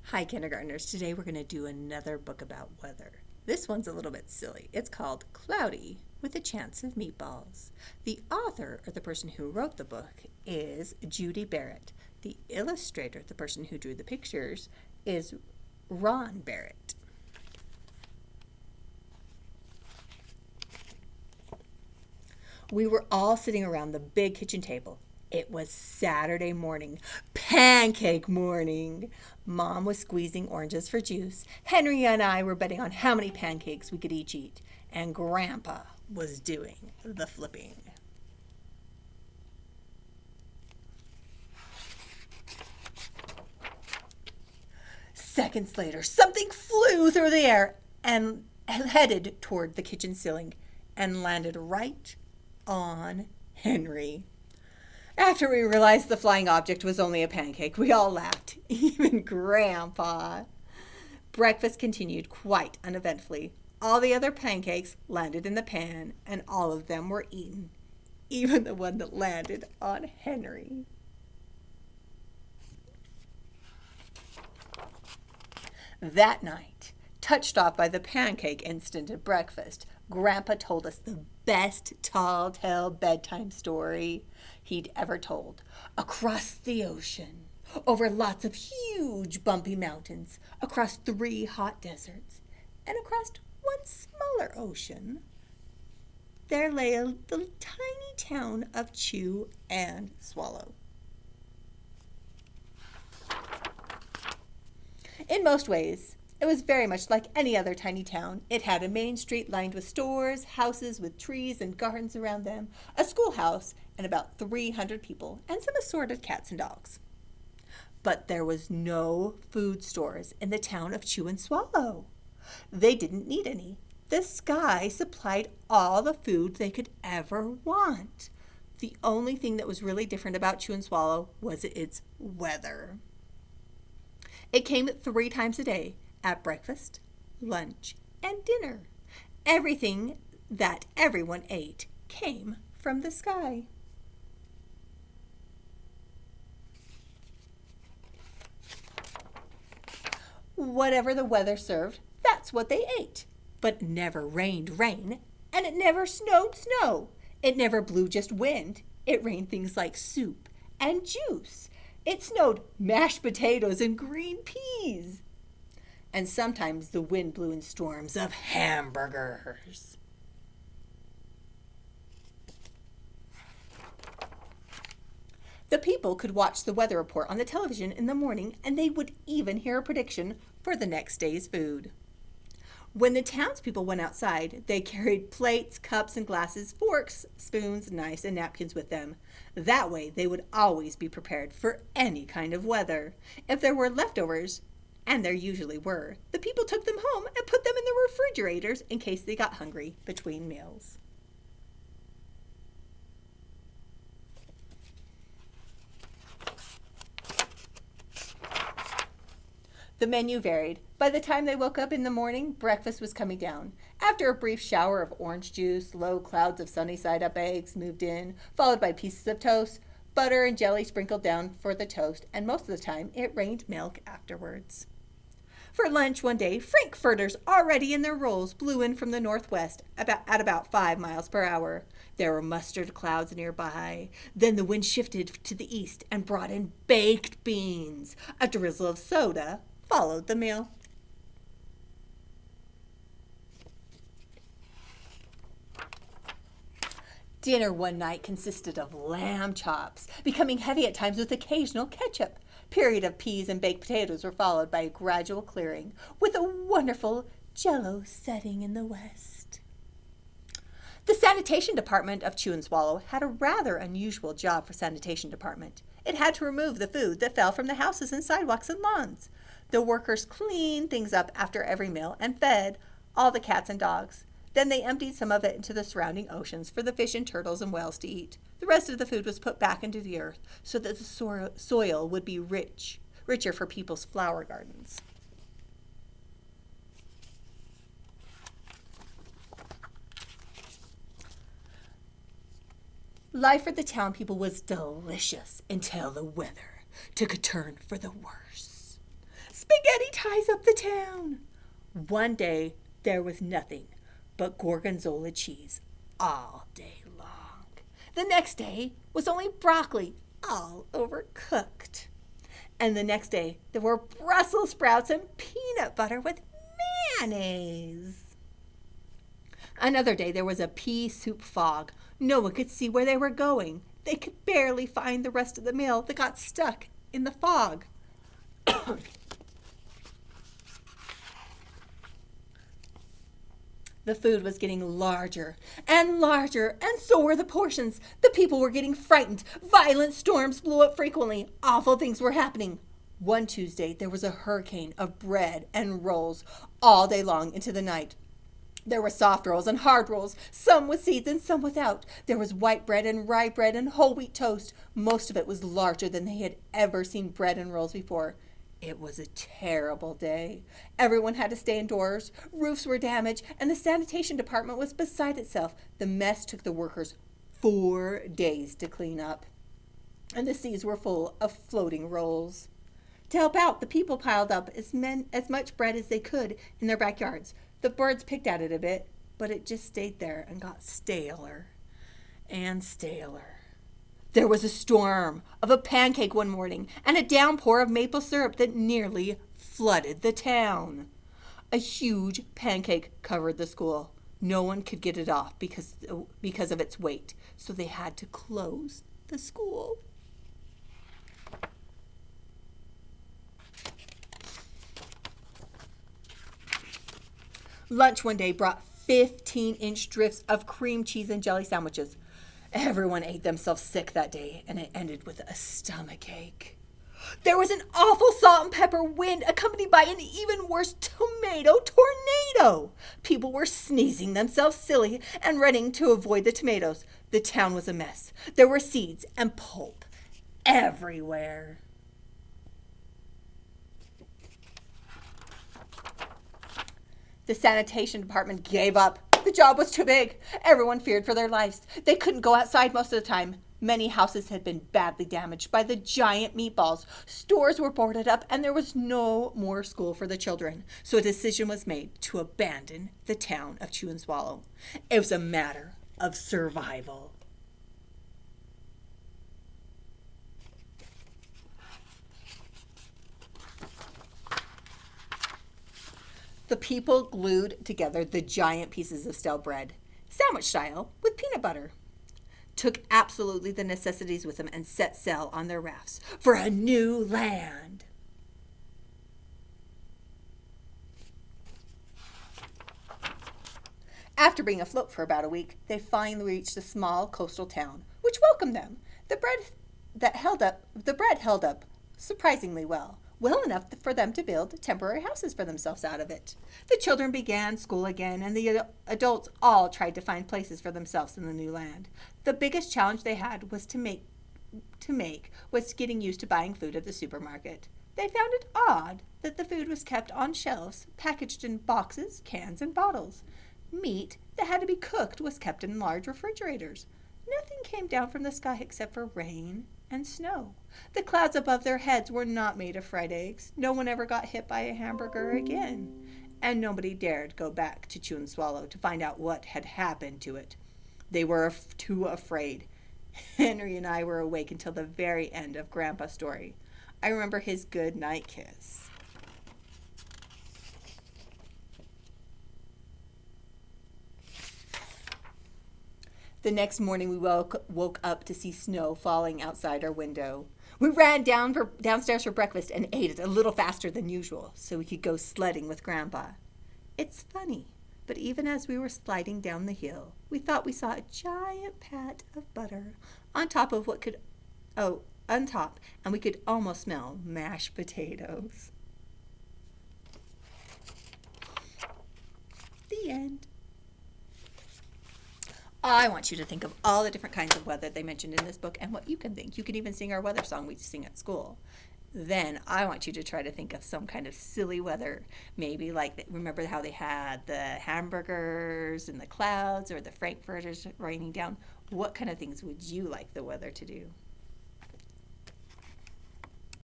Hi, kindergartners. Today we're going to do another book about weather. This one's a little bit silly. It's called Cloudy with a Chance of Meatballs. The author, or the person who wrote the book, is Judi Barrett. The illustrator, the person who drew the pictures, is Ron Barrett. We were all sitting around the big kitchen table. It was Saturday morning, pancake morning. Mom was squeezing oranges for juice. Henry and I were betting on how many pancakes we could each eat. And Grandpa was doing the flipping. Seconds later, something flew through the air and headed toward the kitchen ceiling and landed right on Henry. After we realized the flying object was only a pancake, we all laughed, even Grandpa. Breakfast continued quite uneventfully. All the other pancakes landed in the pan, and all of them were eaten, even the one that landed on Henry. That night, touched off by the pancake incident at breakfast, Grandpa told us the best tall tale bedtime story he'd ever told. Across the ocean, over lots of huge bumpy mountains, across 3 hot deserts, and across one smaller ocean, there lay the tiny town of Chew and Swallow. In most ways, it was very much like any other tiny town. It had a main street lined with stores, houses with trees and gardens around them, a schoolhouse, and about 300 people, and some assorted cats and dogs. But there was no food stores in the town of Chew and Swallow. They didn't need any. The sky supplied all the food they could ever want. The only thing that was really different about Chew and Swallow was its weather. It came 3 times a day, at breakfast, lunch, and dinner. Everything that everyone ate came from the sky. Whatever the weather served, that's what they ate. But it never rained rain, and it never snowed snow. It never blew just wind. It rained things like soup and juice. It snowed mashed potatoes and green peas. And sometimes the wind blew in storms of hamburgers. The people could watch the weather report on the television in the morning, and they would even hear a prediction for the next day's food. When the townspeople went outside, they carried plates, cups, and glasses, forks, spoons, knives, and napkins with them. That way, they would always be prepared for any kind of weather. If there were leftovers, and there usually were, the people took them home and put them in the refrigerators in case they got hungry between meals. The menu varied. By the time they woke up in the morning, breakfast was coming down. After a brief shower of orange juice, low clouds of sunny side-up eggs moved in, followed by pieces of toast, butter and jelly sprinkled down for the toast, and most of the time it rained milk afterwards. For lunch one day, frankfurters already in their rolls blew in from the northwest at about 5 miles per hour. There were mustard clouds nearby. Then the wind shifted to the east and brought in baked beans. A drizzle of soda followed the meal. Dinner one night consisted of lamb chops, becoming heavy at times with occasional ketchup. Period of peas and baked potatoes were followed by a gradual clearing, with a wonderful jello setting in the west. The sanitation department of Chew and Swallow had a rather unusual job for sanitation department. It had to remove the food that fell from the houses and sidewalks and lawns. The workers cleaned things up after every meal and fed all the cats and dogs. Then they emptied some of it into the surrounding oceans for the fish and turtles and whales to eat. The rest of the food was put back into the earth so that the soil would be richer for people's flower gardens. Life for the town people was delicious until the weather took a turn for the worse. Spaghetti ties up the town. One day there was nothing but gorgonzola cheese all day long. The next day was only broccoli, all overcooked. And the next day there were Brussels sprouts and peanut butter with mayonnaise. Another day there was a pea soup fog. No one could see where they were going. They could barely find the rest of the meal that got stuck in the fog. The food was getting larger, and so were the portions. The people were getting frightened. Violent storms blew up frequently. Awful things were happening. One Tuesday, there was a hurricane of bread and rolls all day long into the night. There were soft rolls and hard rolls, some with seeds and some without. There was white bread and rye bread and whole wheat toast. Most of it was larger than they had ever seen bread and rolls before. It was a terrible day. Everyone had to stay indoors. Roofs were damaged, and the sanitation department was beside itself. The mess took the workers 4 days to clean up, and the seas were full of floating rolls. To help out, the people piled up as much bread as they could in their backyards. The birds picked at it a bit, but it just stayed there and got staler and staler. There was a storm of a pancake one morning and a downpour of maple syrup that nearly flooded the town. A huge pancake covered the school. No one could get it off because of its weight, so they had to close the school. Lunch one day brought 15-inch drifts of cream cheese and jelly sandwiches. Everyone ate themselves sick that day, and it ended with a stomachache. There was an awful salt and pepper wind accompanied by an even worse tomato tornado. People were sneezing themselves silly and running to avoid the tomatoes. The town was a mess. There were seeds and pulp everywhere. The sanitation department gave up. The job was too big. Everyone feared for their lives. They couldn't go outside most of the time. Many houses had been badly damaged by the giant meatballs. Stores were boarded up, and there was no more school for the children. So a decision was made to abandon the town of Chew and Swallow. It was a matter of survival. The people glued together the giant pieces of stale bread, sandwich style, with peanut butter. Took absolutely the necessities with them and set sail on their rafts for a new land. After being afloat for about a week, they finally reached a small coastal town, which welcomed them. The bread held up surprisingly well enough for them to build temporary houses for themselves out of it. The children began school again, and the adults all tried to find places for themselves in the new land. The biggest challenge they had was getting used to buying food at the supermarket. They found it odd that the food was kept on shelves, packaged in boxes, cans, and bottles. Meat that had to be cooked was kept in large refrigerators. Nothing came down from the sky except for rain and snow. The clouds above their heads were not made of fried eggs. No one ever got hit by a hamburger again. And nobody dared go back to Chew and Swallow to find out what had happened to it. They were too afraid. Henry and I were awake until the very end of Grandpa's story. I remember his good night kiss. The next morning we woke up to see snow falling outside our window. We ran downstairs for breakfast and ate it a little faster than usual so we could go sledding with Grandpa. It's funny, but even as we were sliding down the hill, we thought we saw a giant pat of butter on top, and we could almost smell mashed potatoes. The end. I want you to think of all the different kinds of weather they mentioned in this book and what you can think. You can even sing our weather song we sing at school. Then I want you to try to think of some kind of silly weather. Maybe remember how they had the hamburgers in the clouds or the frankfurters raining down. What kind of things would you like the weather to do?